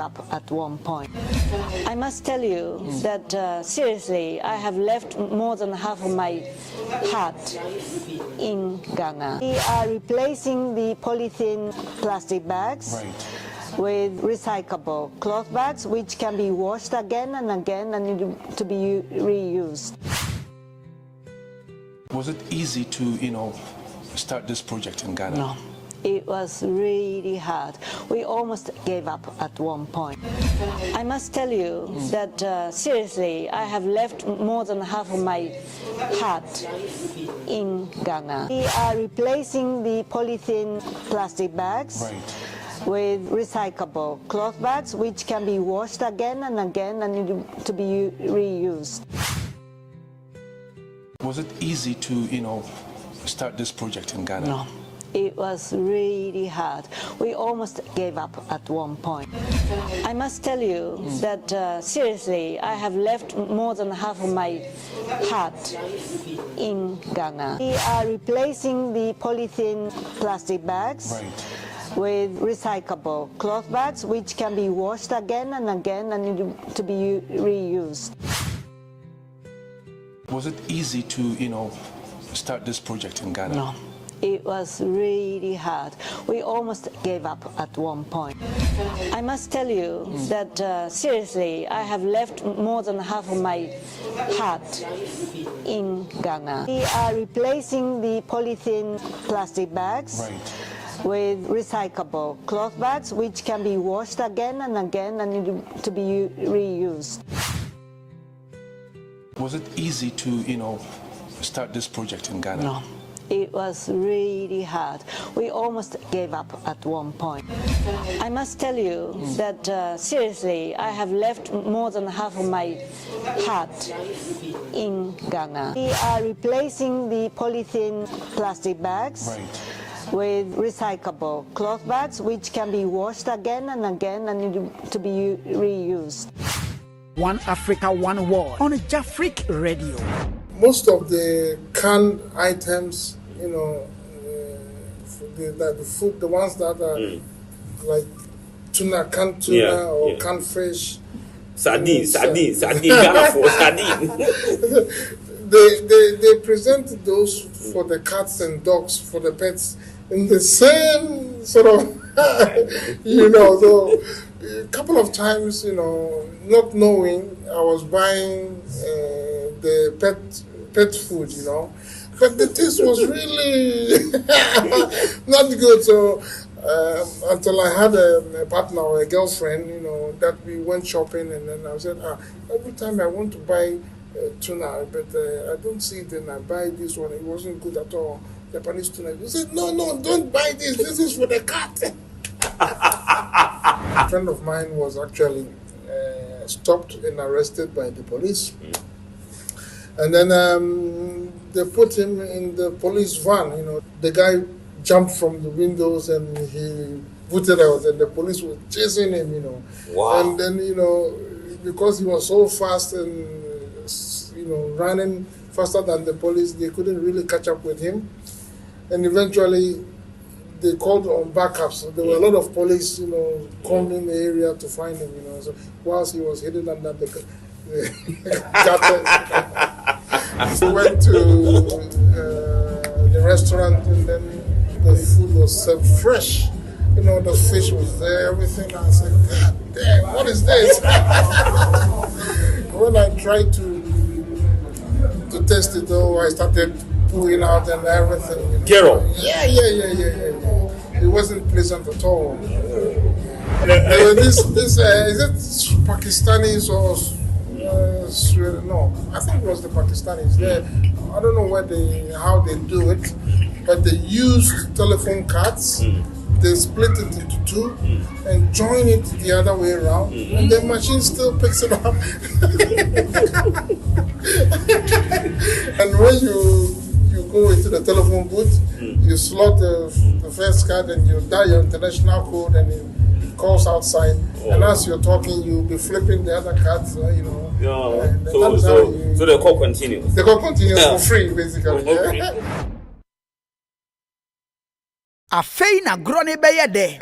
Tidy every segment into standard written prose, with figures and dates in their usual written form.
up at one point. I must tell you that seriously, I have left more than half of my heart in Ghana. We are replacing the polythene plastic bags with recyclable cloth bags, which can be washed again and again and to be reused. Was it easy to, start this project in Ghana? No. It was really hard. We almost gave up at one point. I must tell you that seriously, I have left more than half of my heart in Ghana. We are replacing the polythene plastic bags with recyclable cloth bags, which can be washed again and again and to be reused. Was it easy to, start this project in Ghana? No. It was really hard. We almost gave up at one point. I must tell you that seriously, I have left more than half of my heart in Ghana. We are replacing the polythene plastic bags with recyclable cloth bags, which can be washed again and again and to be reused. Was it easy to, start this project in Ghana? No. It was really hard. We almost gave up at one point. I must tell you that seriously, I have left more than half of my heart in Ghana. We are replacing the polythene plastic bags with recyclable cloth bags, which can be washed again and again and to be reused. Was it easy to, start this project in Ghana? No. It was really hard. We almost gave up at one point. I must tell you that seriously, I have left more than half of my heart in Ghana. We are replacing the polythene plastic bags with recyclable cloth bags, which can be washed again and again and to be reused. One Africa, one world on Jafric Radio. Most of the canned items, the food, the ones that are like tuna, canned tuna or canned fish. Sardine, Ghana for sardine. They present those for the cats and dogs, for the pets, in the same sort of, so a couple of times, not knowing, I was buying the pet food, but the taste was really not good. So until I had a partner or a girlfriend, that we went shopping, and then I said, every time I want to buy tuna, but I don't see it, and I buy this one. It wasn't good at all. Japanese tuna. He said, no, don't buy this. This is for the cat. A friend of mine was actually stopped and arrested by the police. And then they put him in the police van. The guy jumped from the windows and he booted out, and the police were chasing him. Wow. And then because he was so fast and running faster than the police, they couldn't really catch up with him. And eventually, they called on backups. So there were a lot of police, combing the area to find him. So whilst he was hidden under the carpet. We went to the restaurant, and then the food was served fresh. The fish was there, everything. I said, God damn, what is this? When I tried to test it, though, I started pulling out and everything. Gero? Yeah. It wasn't pleasant at all. This is it Pakistanis or no? I think it was the Pakistanis. I don't know how they do it, but they use telephone cards. They split it into two and join it the other way around, and the machine still picks it up. And when you go into the telephone booth, you slot the first card and you dial your international code, and it calls outside. And as you're talking, you'll be flipping the other cards, So the call continues. The call continues for free, basically. Afei na grone beye de.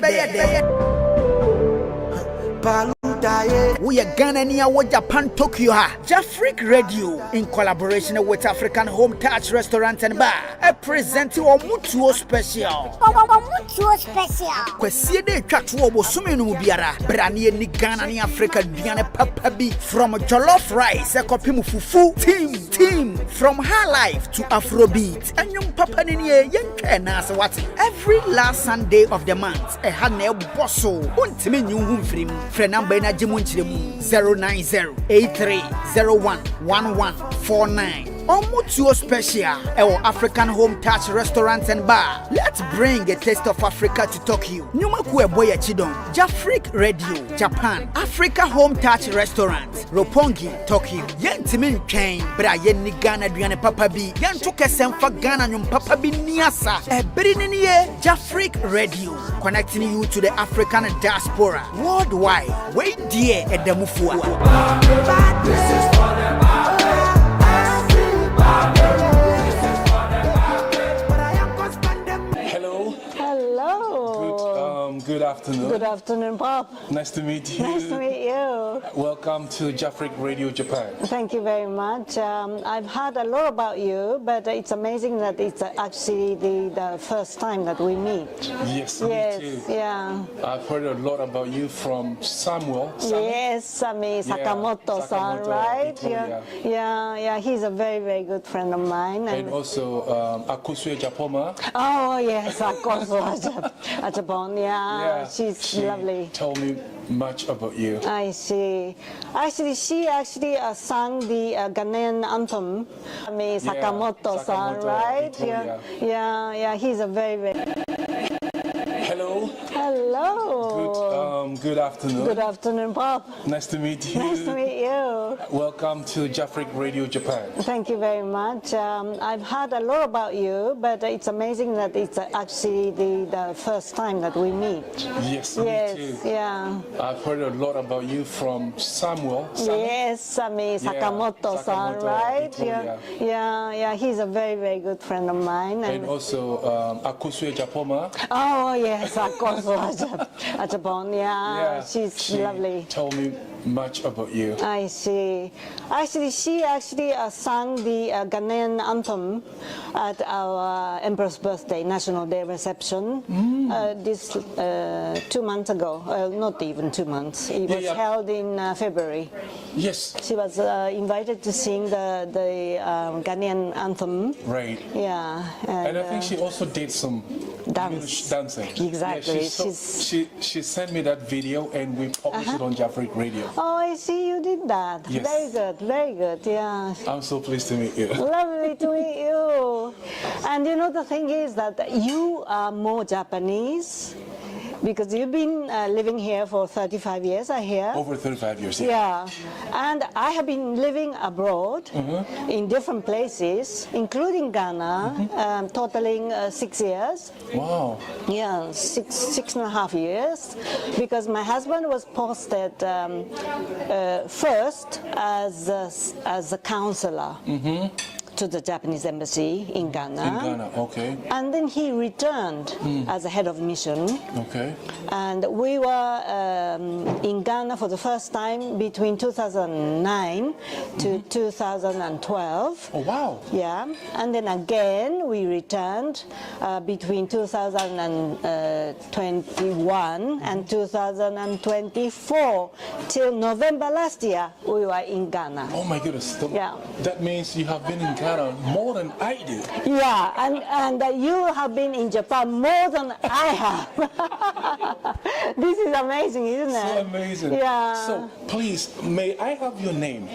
We are Ghana near what Japan Tokyo ha. Jafric Radio in collaboration with African Home Touch Restaurant and Bar. I present you a Mutuo Special. Mutuo Special. Kwesi de twatu obosome no biara. Branie ni Ghana ni Africa duane papa bi from jollof rice ekopim fufu team from high life to Afrobeat. Anyum papa ni yentwe na se what. Every last Sunday of the month e ha na eboso. Untime nyu hu mfrim. Fre number na jimu nchiremu 09083011149. Mutuo Special our African Home Touch Restaurant and Bar. Let's bring a taste of Africa to Tokyo. Nyuma ku boya chidon. Jafric Radio Japan. Africa Home Touch Restaurant Roppongi Tokyo. Yentime ntwen bra yen ni Ghana duane papa bi. Yento kesem fa Ghana nyum papa bi niasa. Ebiri ni ye Jafric Radio connecting you to the African diaspora worldwide. Wait dear edamufua. This is for the Good afternoon. Good afternoon, Bob. Nice to meet you. Nice to meet you. Welcome to Jafric Radio Japan. Thank you very much. I've heard a lot about you, but it's amazing that it's actually the first time that we meet. Yes, Yes, me too. yeah. I've heard a lot about you from Samuel. Yes, Sami Sakamoto-san, Sakamoto, right? Ito, Yeah. He's a very, very good friend of mine. And also Akusue Japoma. Oh, yes, of course, Ajabon, she's she lovely. told me much about you. I see. Actually, she sang the Ghanaian anthem. Sakamoto-san, Sakamoto, right? Ito, Yeah. He's a very, very... Hello. Hello. Good afternoon. Good afternoon, Bob. Nice to meet you. Nice to meet you. Welcome to Jafric Radio Japan. Thank you very much. I've heard a lot about you, but it's amazing that it's actually the first time that we meet. Yes, Yes, me too. yeah. I've heard a lot about you from Samuel. Yes, Sami Sakamoto-san, Sakamoto, right? Ito, Yeah. He's a very, very good friend of mine. And also Akusue Japoma. Oh, yes, of course, Ajabon, she's she lovely. told me much about you. I see. Actually, she sang the Ghanaian anthem at our Emperor's birthday, National Day reception, this 2 months ago. Not even 2 months. It was held in February. Yes. She was invited to sing the Ghanaian anthem. Right. Yeah. And I think she also did some dancing. Exactly. Yeah, she sent me that video and we published it on Jafric Radio. Oh, I see you did that. Yes. Very good, yeah. I'm so pleased to meet you. Lovely to meet you. And you know, the thing is that you are more Japanese because you've been living here for 35 years, I hear. Over 35 years. Yeah, and I have been living abroad in different places, including Ghana, totaling 6 years. Wow. Yeah, six and a half years, because my husband was posted first as a counselor to the Japanese embassy in Ghana. In Ghana, okay. And then he returned as a head of mission. Okay. And we were in Ghana for the first time between 2009 to 2012. Oh, wow. Yeah, and then again we returned between 2021 and 2024 till November last year. We were in Ghana. Oh my goodness. Yeah. That means you have been in Ghana more than I did. Yeah, and you have been in Japan more than I have. This is amazing, isn't it? So amazing. Yeah. So please, may I have your name?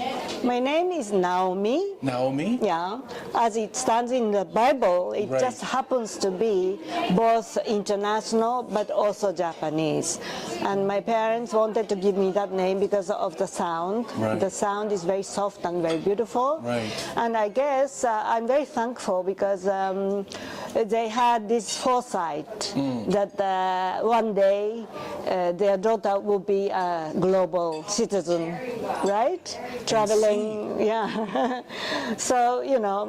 My name is Naomi. Naomi? Yeah, as it stands in the Bible, it Right. just happens to be both international but also Japanese. And my parents wanted to give me that name because of the sound. Right. The sound is very soft and very beautiful. Right. And I guess yes, I'm very thankful because they had this foresight that one day their daughter will be a global citizen, right? Traveling, yeah. So, you know,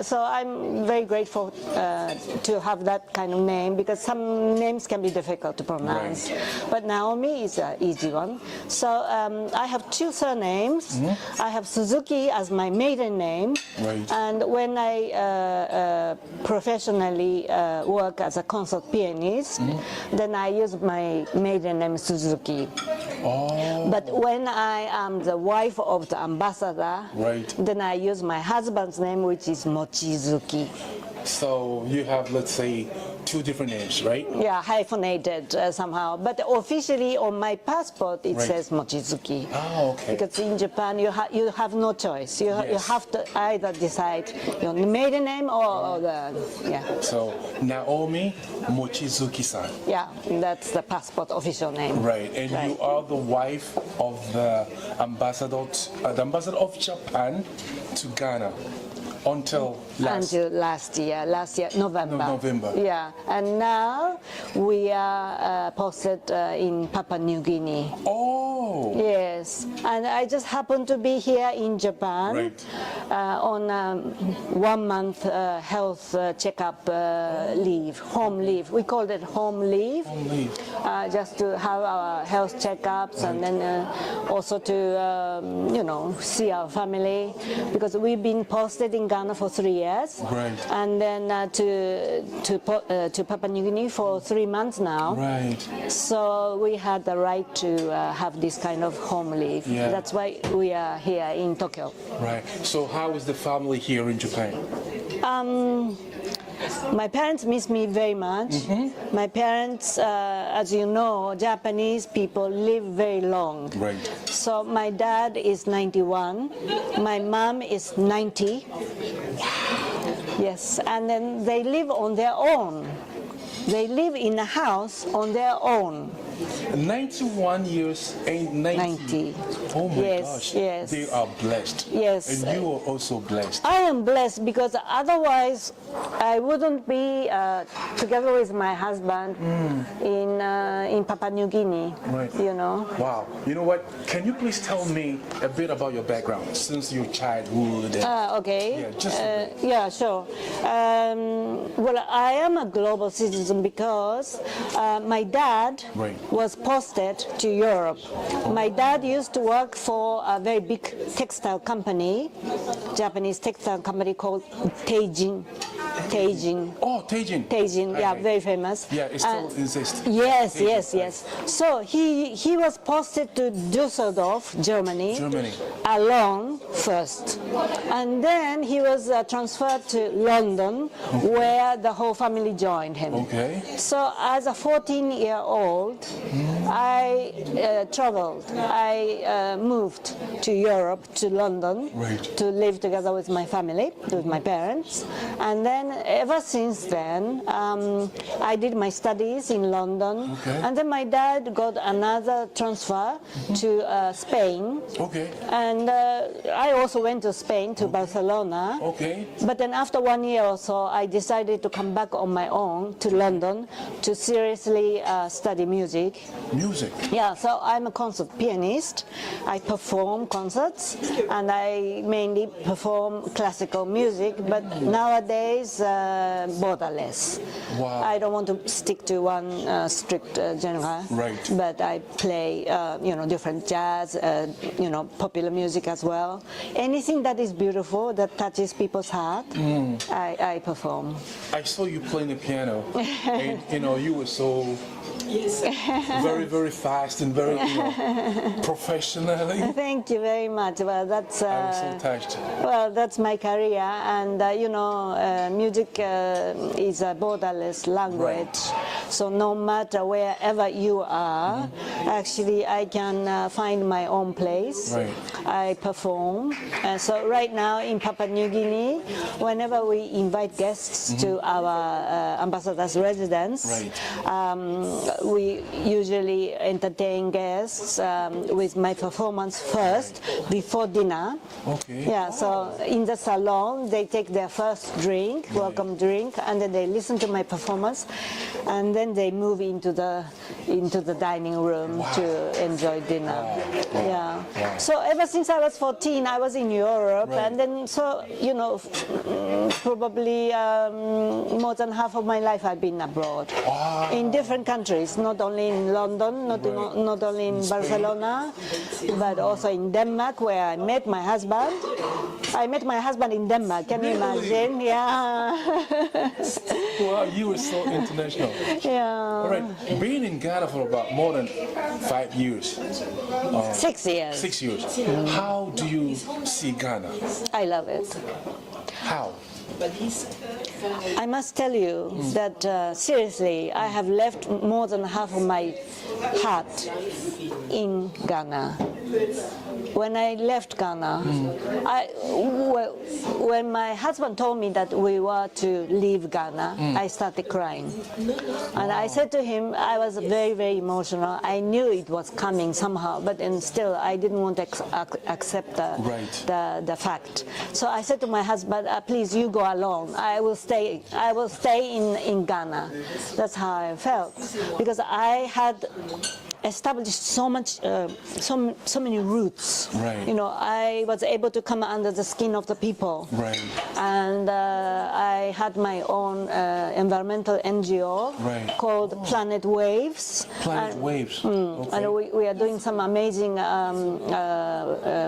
so I'm very grateful to have that kind of name because some names can be difficult to pronounce. Right. But Naomi is an easy one. So I have two surnames. I have Suzuki as my maiden name. Right. And when I professionally work as a concert pianist, then I use my maiden name Suzuki. Oh. But when I am the wife of the ambassador, Right. then I use my husband's name, which is Mochizuki. So you have, let's say, two different names, right? Yeah, hyphenated somehow. But officially on my passport, it Right. says Mochizuki. Oh, okay. Because in Japan, you have no choice. You Yes. have to either decide your maiden name or the, yeah. So Naomi Mochizuki-san. Yeah, that's the passport official name. Right, and Right. you are the wife of the ambassador of Japan to Ghana until last. Until last year, November. November. Yeah, and now we are posted in Papua New Guinea. Oh, Yes, and I just happened to be here in Japan Right. on 1 month health checkup leave, home leave. We called it home leave. Home leave. Just to have our health checkups and then also to, you know, see our family because we've been posted in Ghana for 3 years. Right. And then to Papua New Guinea for 3 months now. Right. So we had the right to have this kind of home leave. Yeah. That's why we are here in Tokyo. Right. So how is the family here in Japan? My parents miss me very much. My parents, as you know, Japanese people live very long. Right. So my dad is 91, my mom is 90. Yes, and then they live on their own. They live in a house on their own. 91 years and 90. 90. Oh my Yes, gosh. yes. They are blessed. Yes. And you are also blessed. I am blessed because otherwise I wouldn't be together with my husband in Papua New Guinea. Right. You know. Wow. You know what? Can you please tell me a bit about your background since your childhood? Okay. Yeah, just a bit. Yeah, sure. Well, I am a global citizen because my dad Right. was posted to Europe. My dad used to work for a very big textile company, Japanese textile company called Teijin. Oh, Teijin. Teijin, yeah, Okay. very famous. Yeah, it still exists. Yes, Teijin, yes, yes. So he was posted to Düsseldorf, Germany, Germany. alone first. And then he was transferred to London, where the whole family joined him. Okay. So as a 14-year-old, I traveled. I moved to Europe, to London, Right. to live together with my family, with my parents. And then ever since then, I did my studies in London. Okay. And then my dad got another transfer to Spain. Okay. And I also went to Spain, to Barcelona. Okay. But then after 1 year or so, I decided to come back on my own to London to seriously study music. Music. Yeah, so I'm a concert pianist. I perform concerts and I mainly perform classical music, but nowadays borderless. Wow. I don't want to stick to one strict genre. Right. But I play, you know, different jazz, you know, popular music as well. Anything that is beautiful, that touches people's heart, I perform. I saw you playing the piano, and you know you were so very, very fast and very professionally. Thank you very much. Well, that's I was so touched. well, that's my career, and you know, music is a borderless language. So no matter wherever you are, actually, I can find my own place. Right. I perform. So right now in Papua New Guinea, whenever we invite guests to our ambassador's residence, Right. we usually entertain guests with my performance first before dinner. Okay. Yeah, so in the salon they take their first drink, welcome drink, and then they listen to my performance, and then they move into the dining room to enjoy dinner. Yeah. Wow. So ever since I was 14, I was in Europe, Right. and then so probably more than half of my life I've been abroad. Wow. In different countries, not only in London, not only in Barcelona, but also in Denmark, where I met my husband. I met my husband in Denmark. Can you imagine? Yeah. Wow, you were so international. Yeah. All right, being in Ghana for about more than 5 years, 6 years. 6 years. How do you see Ghana? I love it. How? I must tell you that seriously, I have left more than half of my heart in Ghana. When I left Ghana, when my husband told me that we were to leave Ghana, I started crying. And I said to him, I was very, very emotional. I knew it was coming somehow, but then still I didn't want to accept the fact. So I said to my husband, please, you go alone. I will stay in Ghana. That's how I felt, because I had established so many roots. Right. I was able to come under the skin of the people. Right. And I had my own environmental NGO called Planet Waves. Planet Waves. Okay. And we are doing some amazing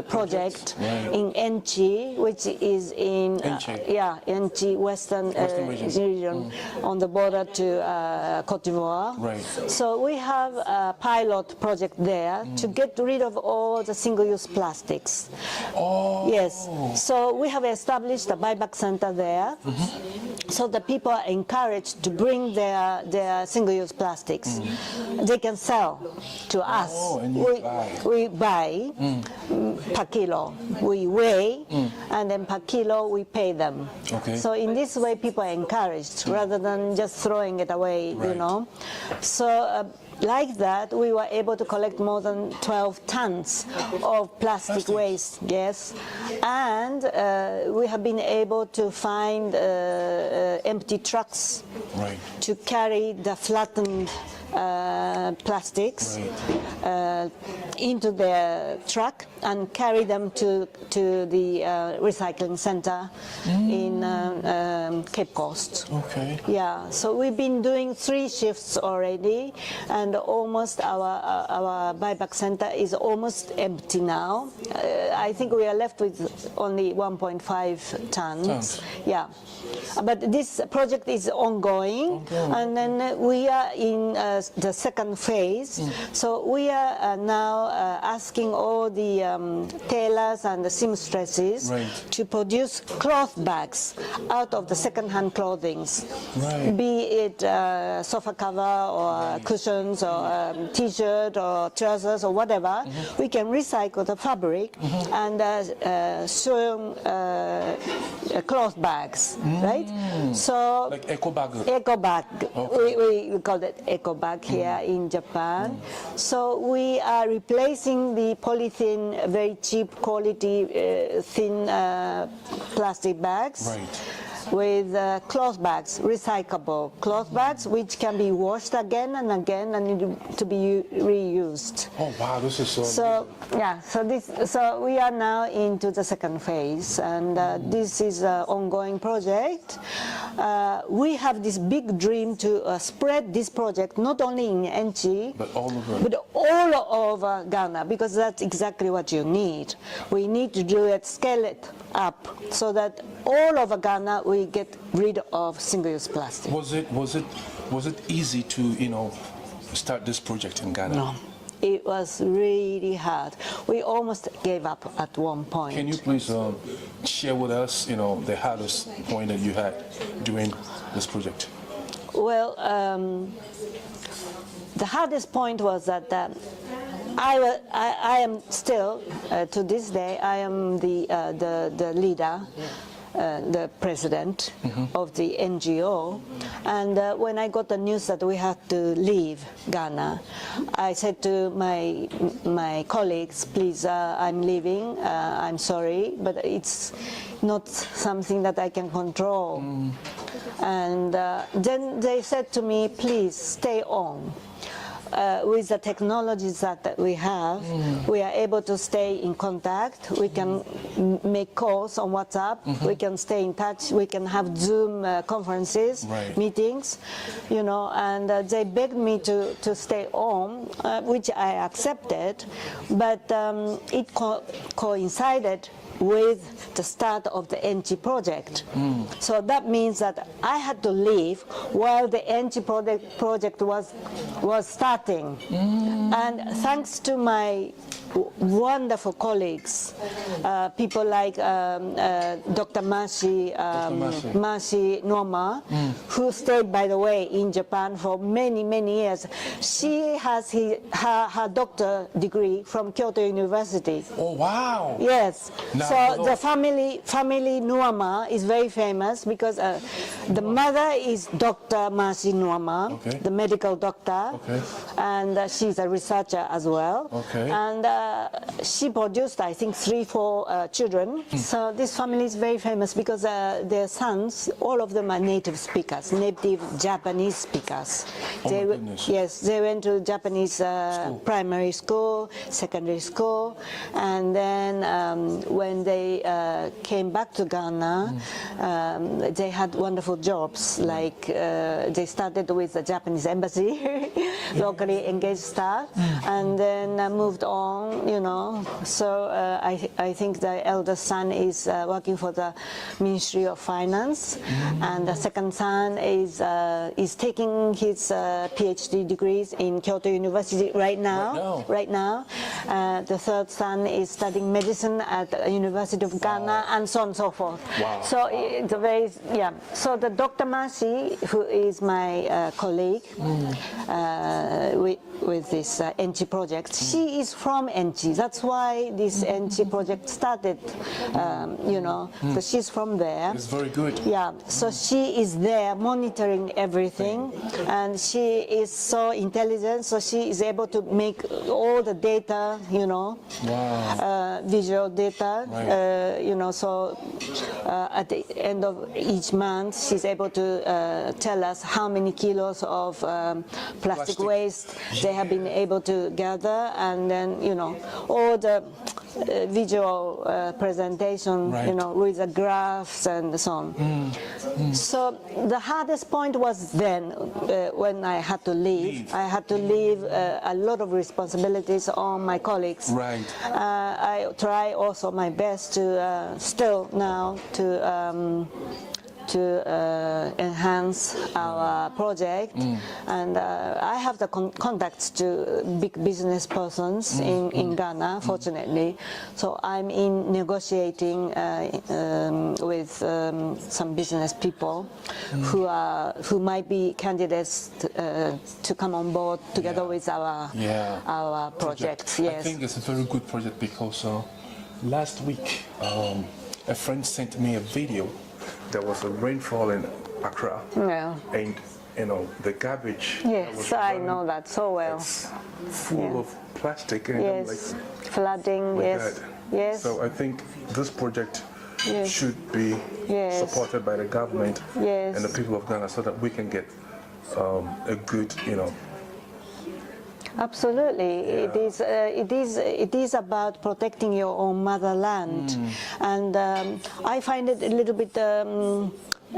project in Enchi, which is in Enchi, Western region, on the border to Cote d'Ivoire. Right. So we have a pilot project there to get rid of all the single-use plastics. Oh. Yes. So we have established a buyback center there. So the people are encouraged to bring their single-use plastics. They can sell to us. Oh, and we buy per kilo. We weigh, and then per kilo we pay them. Okay. So in this way, people are encouraged rather than just throwing it away. So. Like that, we were able to collect more than 12 tons of plastic waste, yes. And we have been able to find empty trucks to carry the flattened plastics into the truck and carry them to the recycling center in Cape Coast. Okay. Yeah, so we've been doing 3 shifts already, and almost our buyback center is almost empty now. I think we are left with only 1.5 tons. Yeah, but this project is ongoing. And then we are in the second phase. So we are now asking all the tailors and the seamstresses to produce cloth bags out of the second-hand clothing, be it sofa cover or cushions or t-shirt or trousers or whatever. We can recycle the fabric and sew cloth bags, right? So like eco bag. Eco bag. Okay. We call it eco bag here in Japan. So we are replacing the polythene, very cheap quality thin plastic bags with cloth bags, recyclable cloth bags, which can be washed again and again and need to be reused. Oh wow, this is so amazing. So we are now into the second phase, and this is an ongoing project. We have this big dream to spread this project not only in Enchi, but all over Ghana, because that's exactly what you need. We need to do it, scale it up, so that all over Ghana we get rid of single-use plastic. Was it easy to start this project in Ghana? No. It was really hard. We almost gave up at one point. Can you please share with us, the hardest point that you had during this project? Well, the hardest point was that I am still, to this day, I am the leader the president of the NGO. And when I got the news that we had to leave Ghana, I said to my colleagues, please, I'm leaving, I'm sorry, but it's not something that I can control. And then they said to me, please stay on. With the technologies that we have, we are able to stay in contact. We can make calls on WhatsApp. We can stay in touch. We can have Zoom conferences, meetings, you know. And they begged me to stay on, which I accepted. But it coincided with the start of the NG project. So that means that I had to leave while the NG project was starting. And thanks to my wonderful colleagues, people like Dr. Mercy Noma, who stayed, by the way, in Japan for many, many years. She has her doctor degree from Kyoto University. Oh, wow. Yes. So the family Nuama is very famous because the mother is Dr. Mercy Nuama, the medical doctor, and she's a researcher as well. And she produced, I think, 3-4 children. So this family is very famous because their sons, all of them are native speakers, native Japanese speakers. Yes, they went to Japanese primary school, secondary school, and then when they came back to Ghana, they had wonderful jobs. Like they started with the Japanese embassy, locally engaged staff, and then moved on, you know. So I think the eldest son is working for the Ministry of Finance, and the second son is taking his PhD degrees in Kyoto University right now. The third son is studying medicine at the University of Ghana, and so on and so forth. So it's a very, So the Dr. Mercy, who is my colleague with this NG project, she is from NG. That's why this NG project started, you know, because she's from there. It's very good. Yeah, so she is there monitoring everything, and she is so intelligent, so she is able to make all the data, you know, visual data, you know, so at the end of each month, she's able to tell us how many kilos of plastic waste they have been able to gather, and then, you know, all the visual presentation, you know, with the graphs and so on. So the hardest point was then when I had to leave. I had to leave a lot of responsibilities on my colleagues. I try also my best to still now to enhance our project, and I have the contacts to big business persons in Ghana, fortunately. So I'm in negotiating with some business people who might be candidates to come on board together with our projects. Yes, I think it's a very good project because last week a friend sent me a video. There was a rainfall in Accra, and you know the garbage. Yes, I know that so well. It's full of plastic and like flooding. Yes. So I think this project should be supported by the government and the people of Ghana, so that we can get a good, you know. Absolutely, it is about protecting your own motherland, and I find it a little bit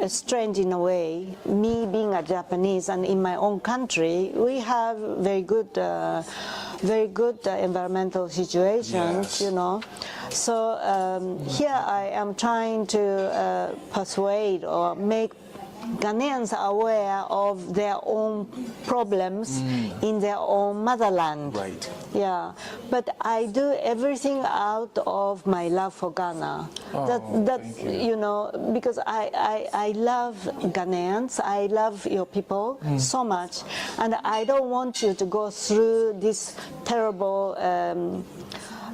strange in a way. Me being a Japanese, and in my own country, we have very good environmental situations, you know. So here I am trying to persuade or make Ghanaians are aware of their own problems in their own motherland. Yeah, but I do everything out of my love for Ghana. You know, because I love Ghanaians, I love your people so much, and I don't want you to go through this terrible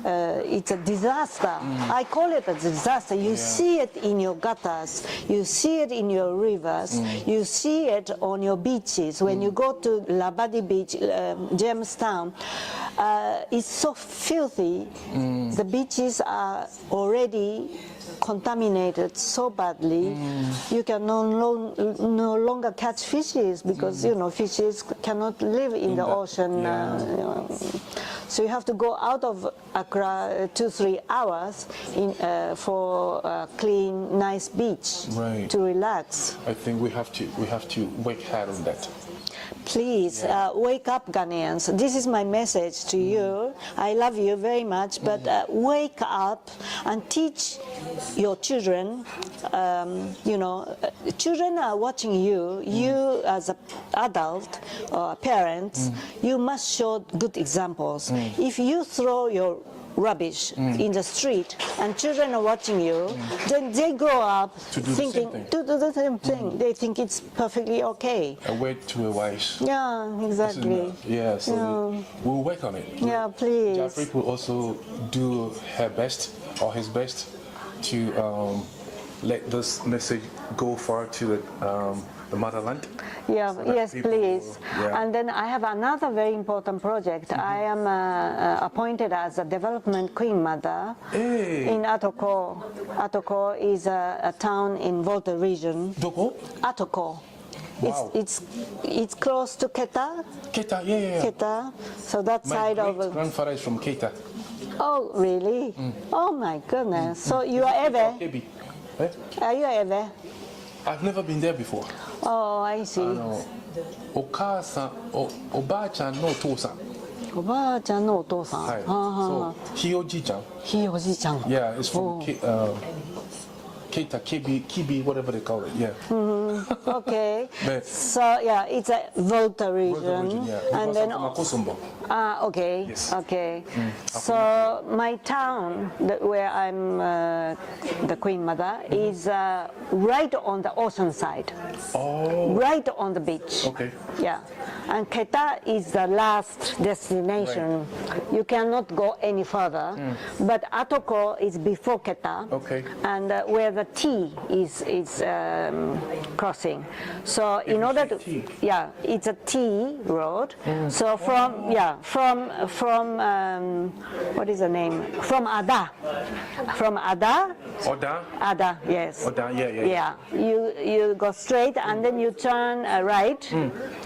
it's a disaster. I call it a disaster. You see it in your gutters, you see it in your rivers, you see it on your beaches. When you go to Labadi Beach, Jamestown, it's so filthy. The beaches are already contaminated so badly. You can no longer catch fishes because fishes cannot live in the ocean. So you have to go out of Accra 2-3 hours for a clean, nice beach to relax. I think we have to work hard on that. Please wake up, Ghanaians. This is my message to you. I love you very much, but wake up and teach your children. Children are watching you. You as an adult or parents, you must show good examples. If you throw your rubbish in the street and children are watching you, then they grow up thinking to do the same thing. They think it's perfectly okay. A word to a wise. Yeah, exactly. Yeah, so we'll work on it. Yeah, please. Jafric will also do her best or his best to let this message go far to the motherland. Yeah, so yes, please. Yeah. And then I have another very important project. I am appointed as a development queen mother in Atoko. Atoko is a town in Volta region. Doko? Atoko. Wow. It's close to Keta. Keta, yeah. Keta. My that side of. My grandfather is from Keta. Oh, really? Oh my goodness. So you are ever? Are you ever? I've never been there before. Oh, I see. Okasa, Oba-chan no Tosan. Oba-chan no Otosan. So, Hiyoji-chan. Hiyoji-chan. Yeah, it's from Keita, Kibi, whatever they call it. Yeah. Okay. So yeah, it's a Volta region, and then okay. Yes. Okay. So my town, where I'm the Queen Mother, is right on the ocean side. Oh. Right on the beach. Okay. Yeah. And Keta is the last destination. Right. You cannot go any further. But Atoko is before Keta. Okay. And where the T is crossing. So in order to, it's a T road. So from what is the name? From Ada. Ada, yes. Oda, yeah. You go straight and then you turn right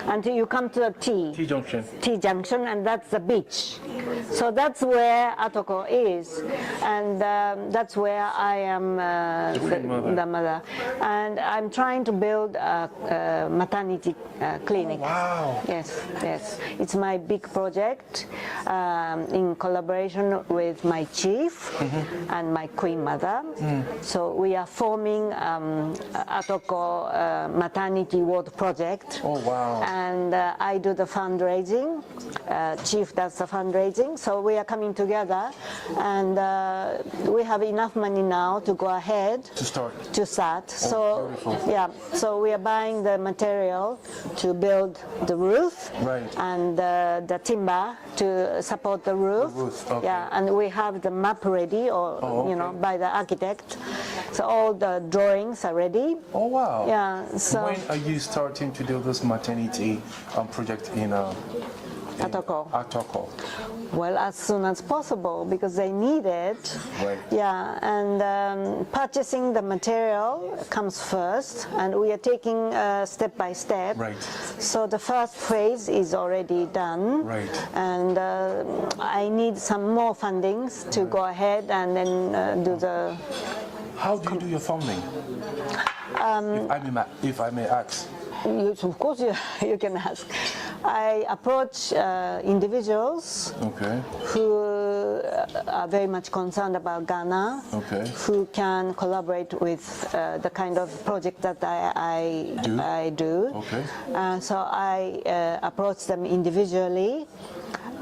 until you come to the T junction. T junction, and that's the beach. So that's where Atoko is, and that's where I am the mother. And I'm trying to build a maternity clinic. Oh, wow. Yes. It's my big project in collaboration with my chief and my Queen Mother. So we are forming Atoko Maternity Ward Project. Oh, wow. And I do the fundraising. Chief does the fundraising. So we are coming together, and we have enough money now to go ahead to start. So so we are buying the material to build the roof, and the timber to support the roof. Okay. Yeah, and we have the map ready, by the architect. So all the drawings are ready. Oh wow. Yeah. So when are you starting to do this maternity project in Atoko? Well, as soon as possible, because they need it. Right. Yeah, and purchasing the material comes first, and we are taking step by step. Right. So the first phase is already done. Right. And I need some more fundings to go ahead and then do the. How do you do your funding? If I may ask. Of course, you can ask. I approach individuals who are very much concerned about Ghana, who can collaborate with the kind of project that I do. So I approach them individually,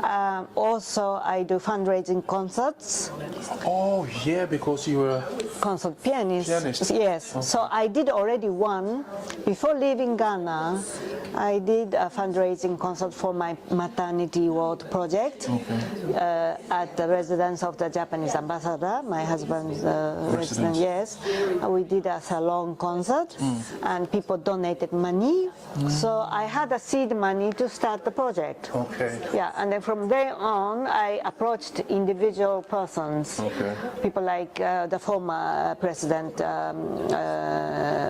Also, I do fundraising concerts. Oh, yeah, because you were... Concert pianist. Yes. Okay. So I did already one. Before leaving Ghana, I did a fundraising concert for my maternity ward project at the residence of the Japanese ambassador, my husband's residence. Yes. We did a salon concert and people donated money. So I had a seed money to start the project. Okay. Yeah, and then from there on, I approached individual persons. Okay. People like the former president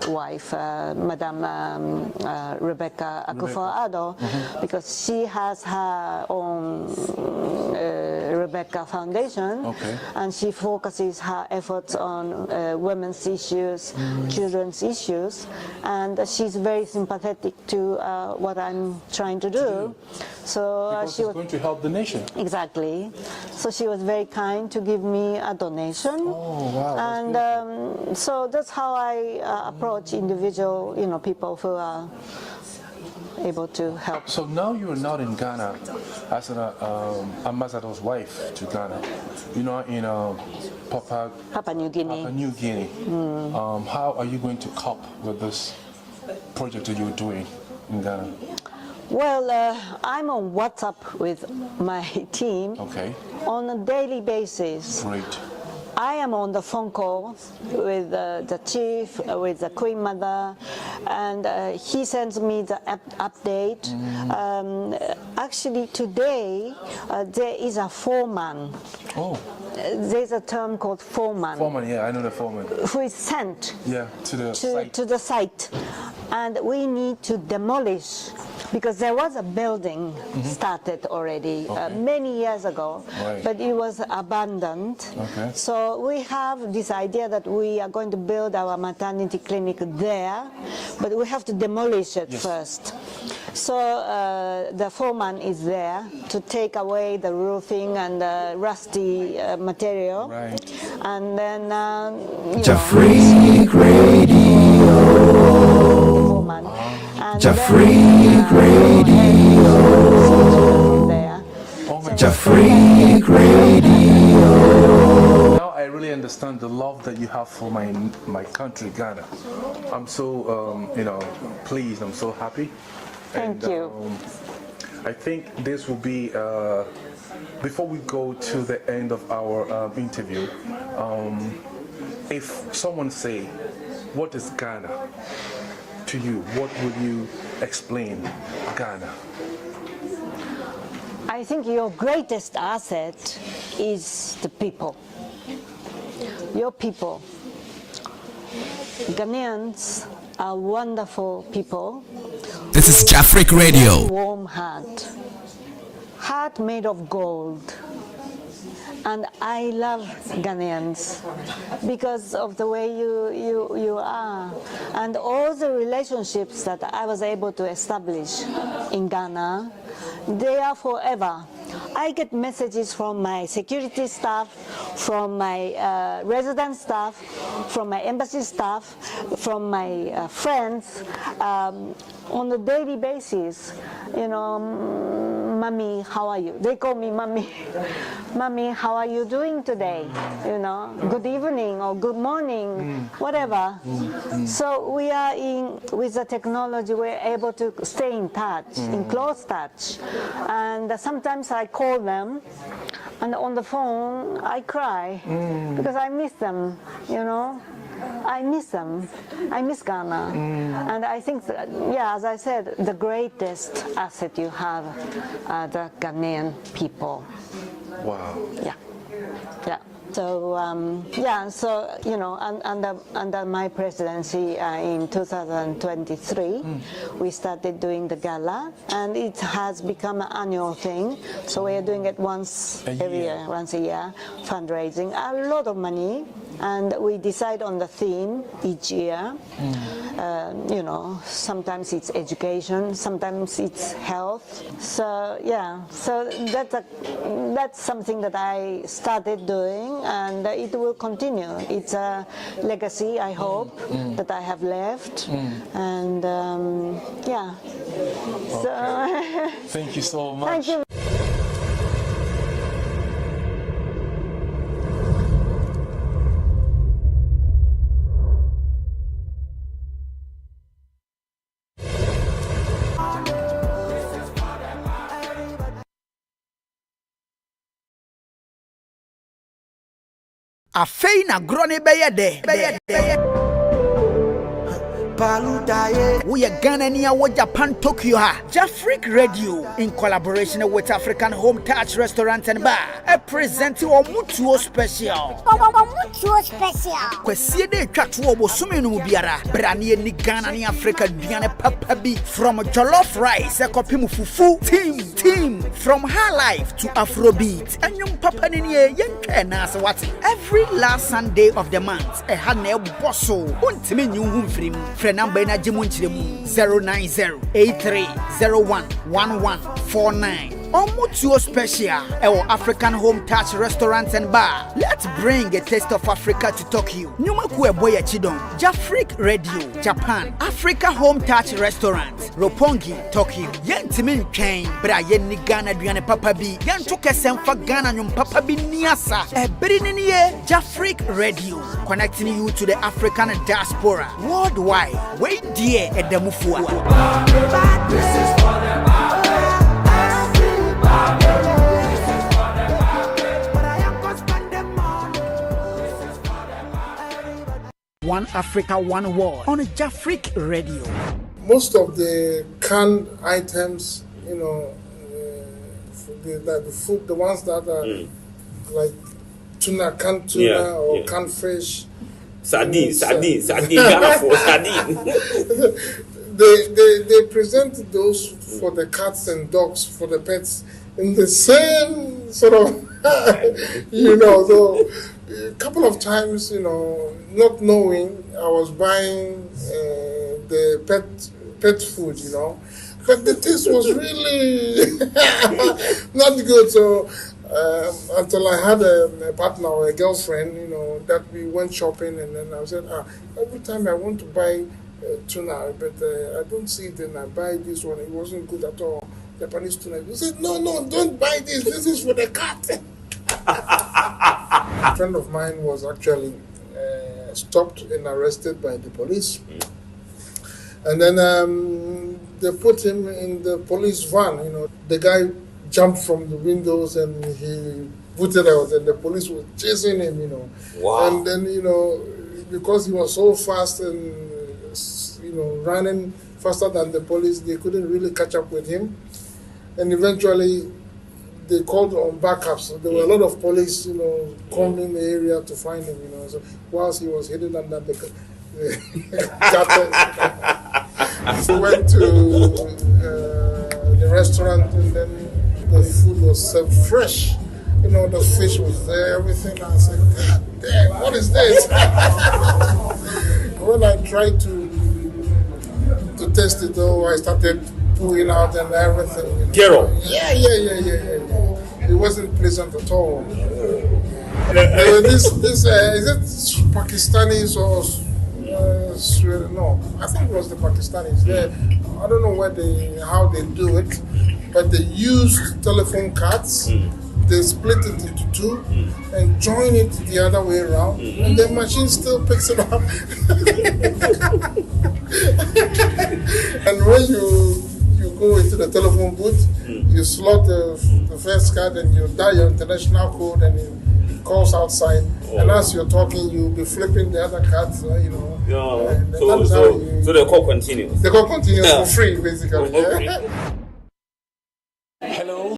wife, Madame Rebecca Akufo-Addo, because she has her own Rebecca Foundation, and she focuses her efforts on women's issues, children's issues, and she's very sympathetic to what I'm trying to do. So Because she it's was going to help the nation. exactly. So she was very kind to give me a donation. Oh, wow. And so that's how I approach individual, people who are able to help. So now you are not in Ghana as an ambassador's wife to Ghana. You're not in Papua New Guinea. New Guinea. How are you going to cope with this project that you're doing in Ghana? Well, I'm on WhatsApp with my team on a daily basis. Great. I am on the phone call with the chief, with the Queen Mother, and he sends me the update. Actually, today there is a foreman. Oh. There's a term called foreman. Foreman, yeah, I know the foreman. Who is sent to the site. To the site, and we need to demolish. Because there was a building started already many years ago, but it was abandoned. So we have this idea that we are going to build our maternity clinic there, but we have to demolish it first. So the foreman is there to take away the roofing and the rusty material. And then, Jafrique Radio. Jafrique Radio. Jafrique Radio. Now I really understand the love that you have for my country, Ghana. I'm so pleased. I'm so happy. Thank you. I think this will be before we go to the end of our interview. If someone say, "What is Ghana?" to you, what would you explain Ghana? I think your greatest asset is the people. Your people. Ghanaians are wonderful people. This is Jafrique Radio. Warm heart made of gold. And I love Ghanaians because of the way you are, and all the relationships that I was able to establish in Ghana, they are forever. I get messages from my security staff, from my resident staff, from my embassy staff, from my friends on a daily basis. Mommy, how are you? They call me Mommy. Mommy, how are you doing today? Good evening or good morning, whatever. So we are with the technology, we're able to stay in touch, in close touch. And sometimes I call them, and on the phone I cry because I miss them, I miss them. I miss Ghana. And I think, as I said, the greatest asset you have are the Ghanaian people. Wow. Yeah. So, under my presidency in 2023, we started doing the gala, and it has become an annual thing. So we are doing it once a year, fundraising, a lot of money. And we decide on the theme each year. Sometimes it's education, sometimes it's health. So that's something that I started doing, and it will continue. It's a legacy, I hope, that I have left. And So thank you so much. Thank you. Afei na grone beye de. We are Ghana near Japan, Tokyo. Jafric Radio, in collaboration with African Home Touch Restaurant and Bar, present you a Mutuo Special. Mutuo Special. Kwesi de twatwo bosome no biara. Branie ni Ghana ni Africa duane papa bi from jollof rice ekopim fufu team from high life to Afrobeat. Enyum papa ni yentwe na se what every last Sunday of the month e ha na eboso. Untimi nyu hu mfrim. Number na jimu nchiremu 09083011149. Mutuo Special, our African Home Touch Restaurant and Bar. Let's bring a taste of Africa to Tokyo. Nyuma kueboya chidon. Jafric Radio, Japan. Africa Home Touch Restaurant, Roppongi, Tokyo. Yentimin chain, bra yen ni Ghana duane papa bi. Yan toke semfa Ghana nyum papa bi niasa. Berininiye Jafric Radio, connecting you to the African diaspora worldwide. Wait dear edamufua. This is for them. One Africa, one world on Jafric Radio. Most of the canned items, you know, the food, the ones that are like canned tuna or canned fish. Sardine, Ghana for sardine. They present those for the cats and dogs, for the pets, in the same sort of, you know, so a couple of times, you know, not knowing, I was buying the pet food, you know, but the taste was really not good. So until I had a partner or a girlfriend, you know, that we went shopping, and then I said, every time I want to buy tuna, but I don't see it, and I buy this one. It wasn't good at all. Japanese tuna. He said, no, don't buy this. This is for the cat. A friend of mine was actually stopped and arrested by the police. And then they put him in the police van. You know, the guy jumped from the windows and he put it out, and the police was chasing him, you know. Wow. And then, you know, because he was so fast and, you know, running faster than the police, they couldn't really catch up with him. And eventually, they called on backups. So there were a lot of police, you know, combing the area to find him, you know. So whilst he was hidden under the carpet, we went to the restaurant, and then the food was served fresh. You know, the fish was there, everything. I said, God damn, what is this? When I tried to test it, though, I started pulling out and everything. You know. Gero. Yeah. It wasn't pleasant at all. This is it Pakistanis or no? I think it was the Pakistanis. I don't know how they do it, but they use telephone cards. They split it into two and join it the other way around, and the machine still picks it up. And when you go into the telephone booth, you slot the first card and you dial your international code, and it calls outside. And as you're talking, you'll be flipping the other cards, you know. So the call continues. The call continues for free, basically. For free.